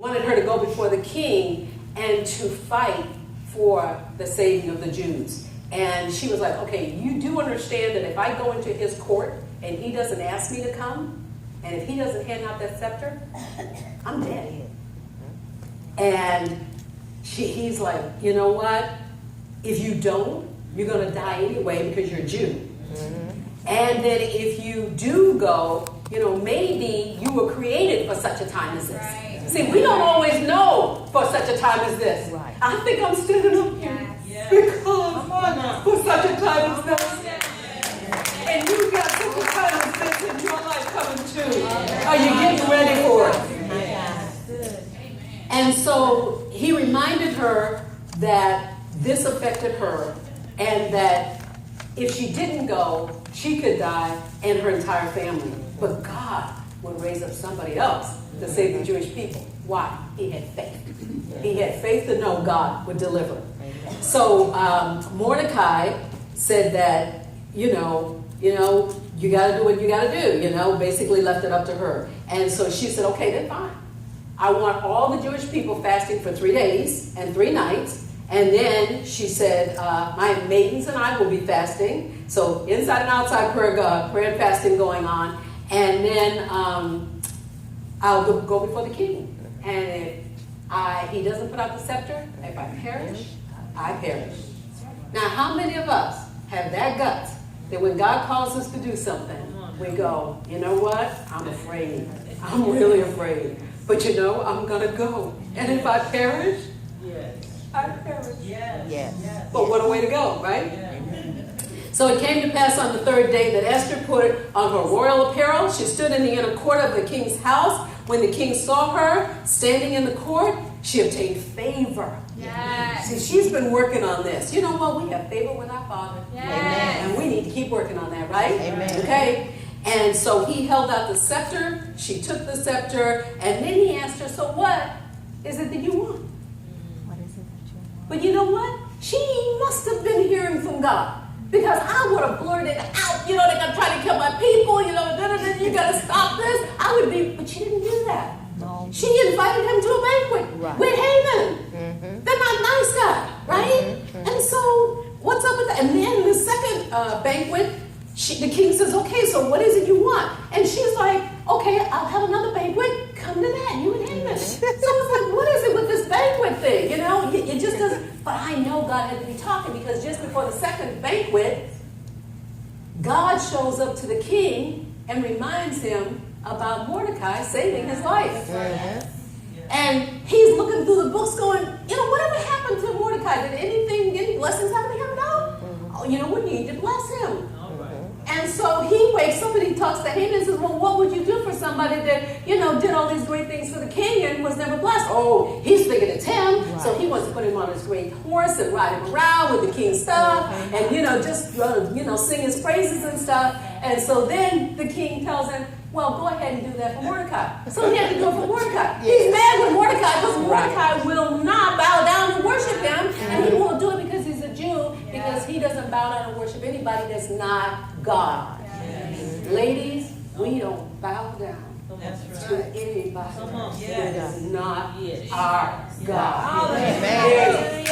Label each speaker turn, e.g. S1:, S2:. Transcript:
S1: wanted her to go before the king and to fight for the saving of the Jews. And she was like, okay, you do understand that if I go into his court and he doesn't ask me to come, and if he doesn't hand out that scepter, I'm dead. And he's like, you know what? If you don't, you're going to die anyway because you're a Jew. And then if you do go, maybe you were created for such a time as this. Right. See, we don't always know for such a time as this. Right. I think I'm standing up here because for such a time as this. And you got such a time as this in your life coming too. Are you getting ready for it? And so he reminded her that this affected her and that if she didn't go, she could die and her entire family. But God would raise up somebody else to save the Jewish people. Why? He had faith. He had faith to know God would deliver. So Mordecai said that, you got to do what you got to do, basically left it up to her. And so she said, okay, then fine. I want all the Jewish people fasting for 3 days and 3 nights. And then she said, my maidens and I will be fasting. So inside and outside prayer and fasting going on. And then I'll go before the king. And if he doesn't put out the scepter, if I perish, I perish. Now, how many of us have that guts that when God calls us to do something, we go, you know what? I'm afraid. I'm really afraid. But I'm going to go. And if I perish, I perish. Yes. But what a way to go, right? So it came to pass on the 3rd day that Esther put on her royal apparel. She stood in the inner court of the king's house. When the king saw her standing in the court, she obtained favor. Yes. See, she's been working on this. You know what? We have favor with our Father. Yes. And we need to keep working on that, right? Amen. Okay? And so he held out the scepter. She took the scepter. And then he asked her, so what is it that you want? But you know what? She must have been hearing from God. Because I would have blurted out, they're going to try to kill my people, you got to stop this. But she didn't do that. No. She invited him to a banquet with Haman. They're not nice guy, right? And so, what's up with that? And then the second banquet, the king says, okay, so what is it you want? And she's like, okay, I'll have another banquet. Come to that, you and Haman. So it's like, what is it with this banquet thing? It just doesn't. But I know God had to be talking because just before the second banquet, God shows up to the king and reminds him about Mordecai saving his life. And he's looking through the books going, whatever happened to Mordecai? Did any blessings happen to him? No. Oh, we need to bless him. And so he wakes up and he talks to Haman and says, well, what would you do for somebody that, did all these great things for the king and was never blessed? Oh, he's thinking it's him. Right. So he wants to put him on his great horse and ride him around with the king's stuff and, just, sing his praises and stuff. And so then the king tells him, well, go ahead and do that for Mordecai. So he had to go for Mordecai. Yes. He's mad with Mordecai because Mordecai will not bow down and worship him. And he won't do it because he's a Jew, because he doesn't bow down and worship anybody that's not God. Yes. Ladies, we don't bow down to anybody that is not our God. Amen.